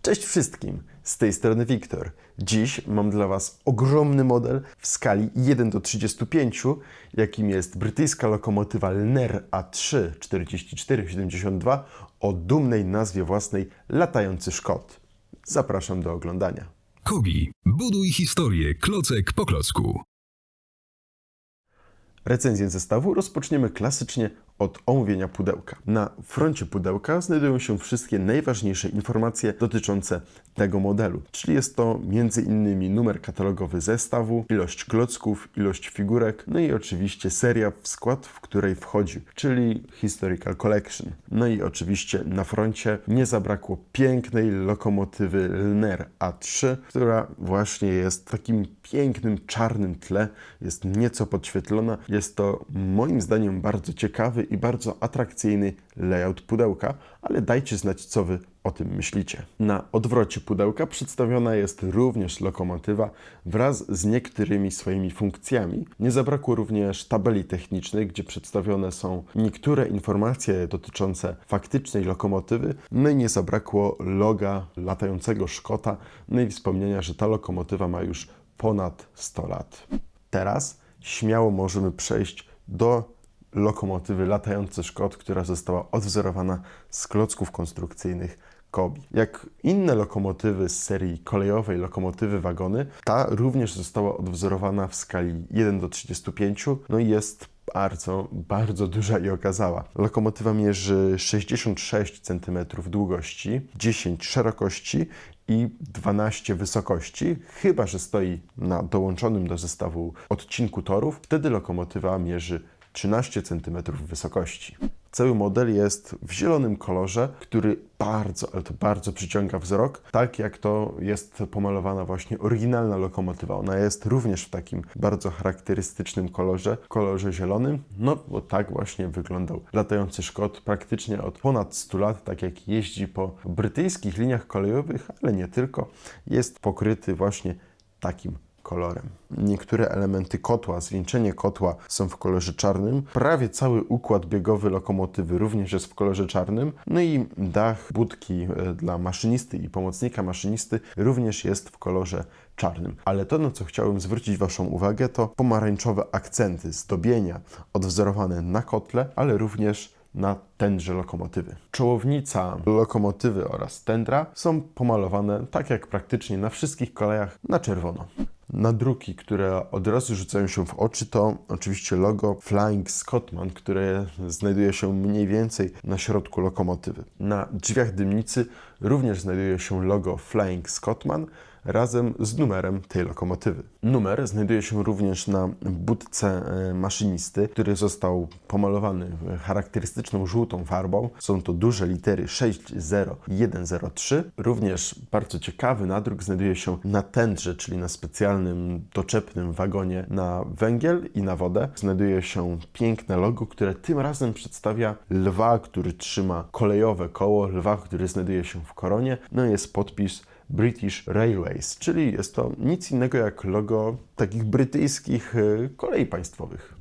Cześć wszystkim, z tej strony Wiktor. Dziś mam dla Was ogromny model w skali 1:35, jakim jest brytyjska lokomotywa Lner A3 4472 o dumnej nazwie własnej Latający Szkot. Zapraszam do oglądania. Kobi, buduj historię klocek po klocku. Recenzję zestawu rozpoczniemy klasycznie od omówienia pudełka. Na froncie pudełka znajdują się wszystkie najważniejsze informacje dotyczące tego modelu, czyli jest to m.in. numer katalogowy zestawu, ilość klocków, ilość figurek, no i oczywiście seria w skład, w której wchodzi, czyli Historical Collection. No i oczywiście na froncie nie zabrakło pięknej lokomotywy Lner A3, która właśnie jest w takim pięknym czarnym tle, jest nieco podświetlona. Jest to moim zdaniem bardzo ciekawy i bardzo atrakcyjny layout pudełka, ale dajcie znać, co Wy o tym myślicie. Na odwrocie pudełka przedstawiona jest również lokomotywa wraz z niektórymi swoimi funkcjami. Nie zabrakło również tabeli technicznych, gdzie przedstawione są niektóre informacje dotyczące faktycznej lokomotywy, no i nie zabrakło loga latającego Szkota, no i wspomnienia, że ta lokomotywa ma już ponad 100 lat. Teraz śmiało możemy przejść do lokomotywy Latający Szkot, która została odwzorowana z klocków konstrukcyjnych Kobi. Jak inne lokomotywy z serii kolejowej lokomotywy wagony, ta również została odwzorowana w skali 1:35, no i jest bardzo duża i okazała. Lokomotywa mierzy 66 cm długości, 10 szerokości i 12 wysokości, chyba że stoi na dołączonym do zestawu odcinku torów, wtedy lokomotywa mierzy 13 cm wysokości. Cały model jest w zielonym kolorze, który bardzo przyciąga wzrok, tak jak to jest pomalowana właśnie oryginalna lokomotywa. Ona jest również w takim bardzo charakterystycznym kolorze zielonym, no bo tak właśnie wyglądał Latający Szkot praktycznie od ponad 100 lat, tak jak jeździ po brytyjskich liniach kolejowych, ale nie tylko, jest pokryty właśnie takim kolorem. Niektóre elementy kotła, zwieńczenie kotła są w kolorze czarnym. Prawie cały układ biegowy lokomotywy również jest w kolorze czarnym. No i dach budki dla maszynisty i pomocnika maszynisty również jest w kolorze czarnym. Ale to, na co chciałem zwrócić Waszą uwagę, to pomarańczowe akcenty, zdobienia odwzorowane na kotle, ale również na tędrze lokomotywy. Czołownica lokomotywy oraz tędra są pomalowane, tak jak praktycznie na wszystkich kolejach, na czerwono. Nadruki, które od razu rzucają się w oczy, to oczywiście logo Flying Scotsman, które znajduje się mniej więcej na środku lokomotywy. Na drzwiach dymnicy również znajduje się logo Flying Scotsman razem z numerem tej lokomotywy. Numer znajduje się również na budce maszynisty, który został pomalowany charakterystyczną żółtą farbą. Są to duże litery 60103. Również bardzo ciekawy nadruk znajduje się na tędrze, czyli na specjalnym doczepnym wagonie na węgiel i na wodę. Znajduje się piękne logo, które tym razem przedstawia lwa, który trzyma kolejowe koło, lwa, który znajduje się w koronie. No i jest podpis British Railways, czyli jest to nic innego jak logo takich brytyjskich kolei państwowych.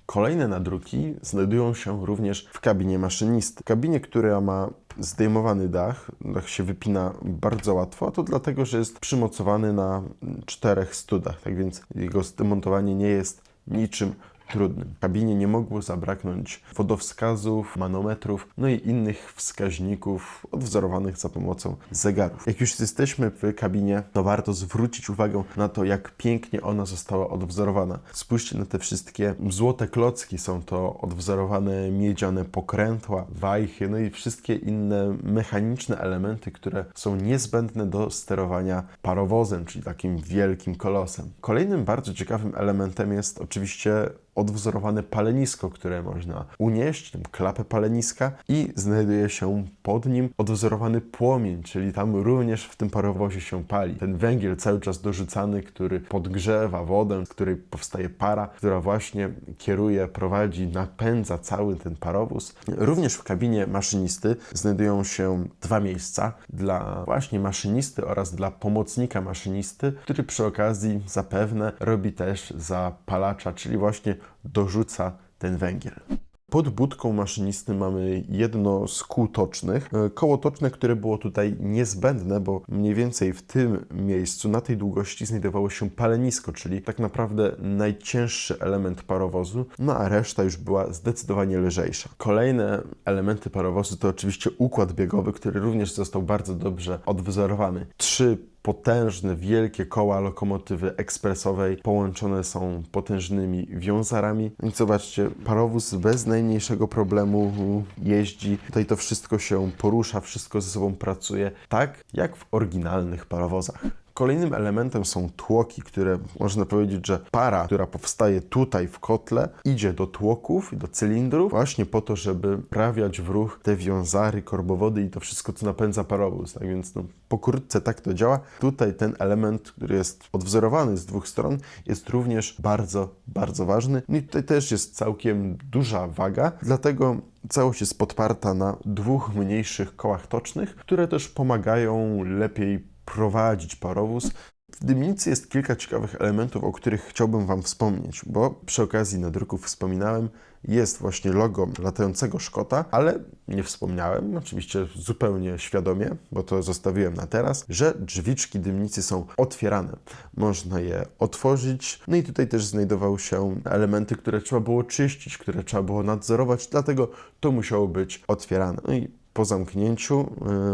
Kolejne nadruki znajdują się również w kabinie maszynisty. W kabinie, która ma zdejmowany dach się wypina bardzo łatwo, a to dlatego, że jest przymocowany na 4 studach, tak więc jego zdemontowanie nie jest niczym trudnym. W kabinie nie mogło zabraknąć wodowskazów, manometrów, no i innych wskaźników odwzorowanych za pomocą zegarów. Jak już jesteśmy w kabinie, to warto zwrócić uwagę na to, jak pięknie ona została odwzorowana. Spójrzcie na te wszystkie złote klocki, są to odwzorowane miedziane pokrętła, wajchy, no i wszystkie inne mechaniczne elementy, które są niezbędne do sterowania parowozem, czyli takim wielkim kolosem. Kolejnym bardzo ciekawym elementem jest oczywiście odwzorowane palenisko, które można unieść, tą klapę paleniska i znajduje się pod nim odwzorowany płomień, czyli tam również w tym parowozie się pali. Ten węgiel cały czas dorzucany, który podgrzewa wodę, z której powstaje para, która właśnie kieruje, prowadzi, napędza cały ten parowóz. Również w kabinie maszynisty znajdują się 2 miejsca dla właśnie maszynisty oraz dla pomocnika maszynisty, który przy okazji zapewne robi też zapalacza, czyli właśnie dorzuca ten węgiel. Pod budką maszynisty mamy jedno z kół tocznych. Koło toczne, które było tutaj niezbędne, bo mniej więcej w tym miejscu, na tej długości znajdowało się palenisko, czyli tak naprawdę najcięższy element parowozu, no a reszta już była zdecydowanie lżejsza. Kolejne elementy parowozu to oczywiście układ biegowy, który również został bardzo dobrze odwzorowany. 3 potężne, wielkie koła lokomotywy ekspresowej połączone są potężnymi wiązarami. I zobaczcie, parowóz bez najmniejszego problemu jeździ. Tutaj to wszystko się porusza, wszystko ze sobą pracuje, tak jak w oryginalnych parowozach. Kolejnym elementem są tłoki, które można powiedzieć, że para, która powstaje tutaj w kotle, idzie do tłoków i do cylindrów właśnie po to, żeby wprawiać w ruch te wiązary, korbowody i to wszystko, co napędza parowóz. Tak więc pokrótce tak to działa. Tutaj ten element, który jest odwzorowany z 2 stron, jest również bardzo, bardzo ważny. No i tutaj też jest całkiem duża waga, dlatego całość jest podparta na 2 mniejszych kołach tocznych, które też pomagają lepiej prowadzić parowóz. W dymnicy jest kilka ciekawych elementów, o których chciałbym Wam wspomnieć, bo przy okazji nadruków wspominałem, jest właśnie logo latającego Szkota, ale nie wspomniałem, oczywiście zupełnie świadomie, bo to zostawiłem na teraz, że drzwiczki dymnicy są otwierane. Można je otworzyć, no i tutaj też znajdowały się elementy, które trzeba było czyścić, które trzeba było nadzorować, dlatego to musiało być otwierane. No i po zamknięciu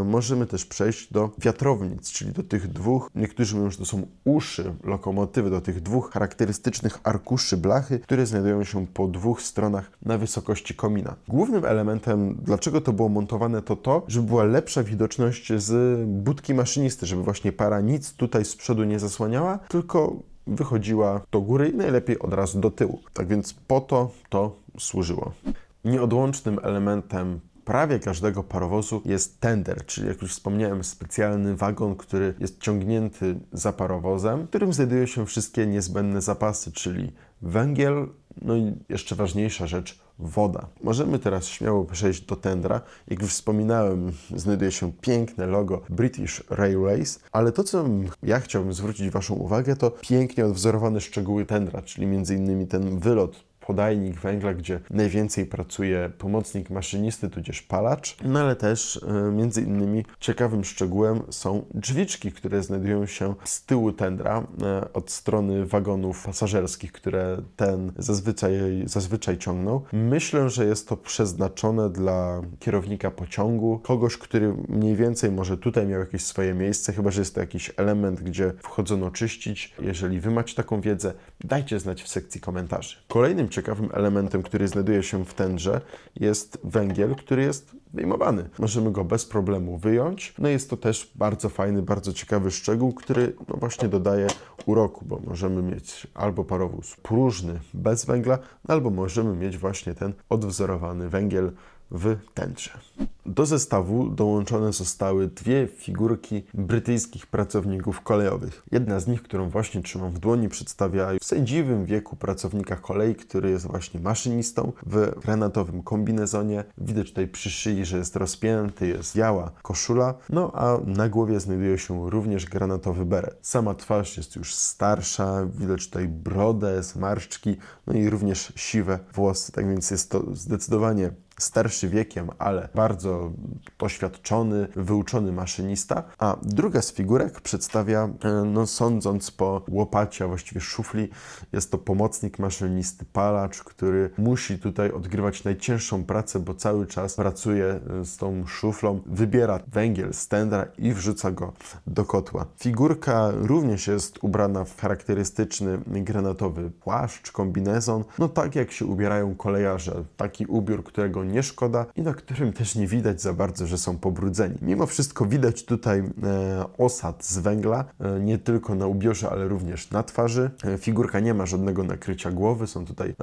możemy też przejść do wiatrownic, czyli do tych 2, niektórzy mówią, że to są uszy lokomotywy, do tych 2 charakterystycznych arkuszy blachy, które znajdują się po 2 stronach na wysokości komina. Głównym elementem, dlaczego to było montowane, to to, żeby była lepsza widoczność z budki maszynisty, żeby właśnie para nic tutaj z przodu nie zasłaniała, tylko wychodziła do góry i najlepiej od razu do tyłu. Tak więc po to służyło. Nieodłącznym elementem prawie każdego parowozu jest tender, czyli jak już wspomniałem, specjalny wagon, który jest ciągnięty za parowozem, w którym znajdują się wszystkie niezbędne zapasy, czyli węgiel, no i jeszcze ważniejsza rzecz, woda. Możemy teraz śmiało przejść do tendra. Jak już wspominałem, znajduje się piękne logo British Railways, ale to, co ja chciałbym zwrócić Waszą uwagę, to pięknie odwzorowane szczegóły tendra, czyli m.in. ten wylot, podajnik węgla, gdzie najwięcej pracuje pomocnik maszynisty, tudzież palacz, no ale też między innymi ciekawym szczegółem są drzwiczki, które znajdują się z tyłu tendra od strony wagonów pasażerskich, które ten zazwyczaj ciągną. Myślę, że jest to przeznaczone dla kierownika pociągu, kogoś, który mniej więcej może tutaj miał jakieś swoje miejsce, chyba że jest to jakiś element, gdzie wchodzono czyścić. Jeżeli Wy macie taką wiedzę, dajcie znać w sekcji komentarzy. Kolejnym ciekawym elementem, który znajduje się w tendrze, jest węgiel, który jest wyjmowany. Możemy go bez problemu wyjąć. No jest to też bardzo fajny, bardzo ciekawy szczegół, który właśnie dodaje uroku, bo możemy mieć albo parowóz próżny, bez węgla, albo możemy mieć właśnie ten odwzorowany węgiel w tendrze. Do zestawu dołączone zostały 2 figurki brytyjskich pracowników kolejowych. Jedna z nich, którą właśnie trzymam w dłoni, przedstawia w sędziwym wieku pracownika kolei, który jest właśnie maszynistą w granatowym kombinezonie. Widać tutaj przy szyi, że jest rozpięty, jest biała koszula, no a na głowie znajduje się również granatowy beret. Sama twarz jest już starsza, widać tutaj brodę, zmarszczki, no i również siwe włosy, tak więc jest to zdecydowanie starszy wiekiem, ale bardzo doświadczony, wyuczony maszynista, a druga z figurek przedstawia, sądząc po łopacie, a właściwie szufli, jest to pomocnik maszynisty, palacz, który musi tutaj odgrywać najcięższą pracę, bo cały czas pracuje z tą szuflą, wybiera węgiel z tendra i wrzuca go do kotła. Figurka również jest ubrana w charakterystyczny granatowy płaszcz, kombinezon, tak jak się ubierają kolejarze, taki ubiór, którego nie szkoda i na którym też nie widać za bardzo, że są pobrudzeni. Mimo wszystko widać tutaj osad z węgla, nie tylko na ubiorze, ale również na twarzy. Figurka nie ma żadnego nakrycia głowy, są tutaj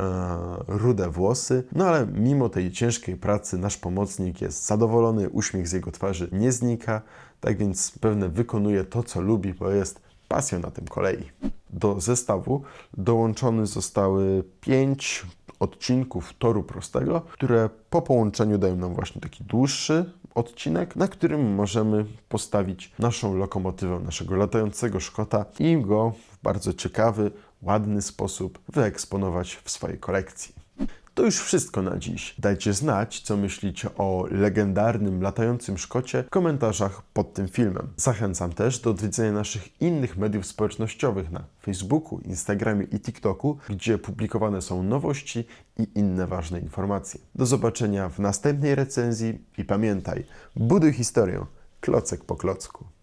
rude włosy, ale mimo tej ciężkiej pracy nasz pomocnik jest zadowolony, uśmiech z jego twarzy nie znika, tak więc pewnie wykonuje to, co lubi, bo jest pasjonatem kolei. Do zestawu dołączone zostały 5 odcinków toru prostego, które po połączeniu dają nam właśnie taki dłuższy odcinek, na którym możemy postawić naszą lokomotywę, naszego latającego Szkota i go w bardzo ciekawy, ładny sposób wyeksponować w swojej kolekcji. To już wszystko na dziś. Dajcie znać, co myślicie o legendarnym latającym Szkocie w komentarzach pod tym filmem. Zachęcam też do odwiedzenia naszych innych mediów społecznościowych na Facebooku, Instagramie i TikToku, gdzie publikowane są nowości i inne ważne informacje. Do zobaczenia w następnej recenzji i pamiętaj, buduj historię klocek po klocku.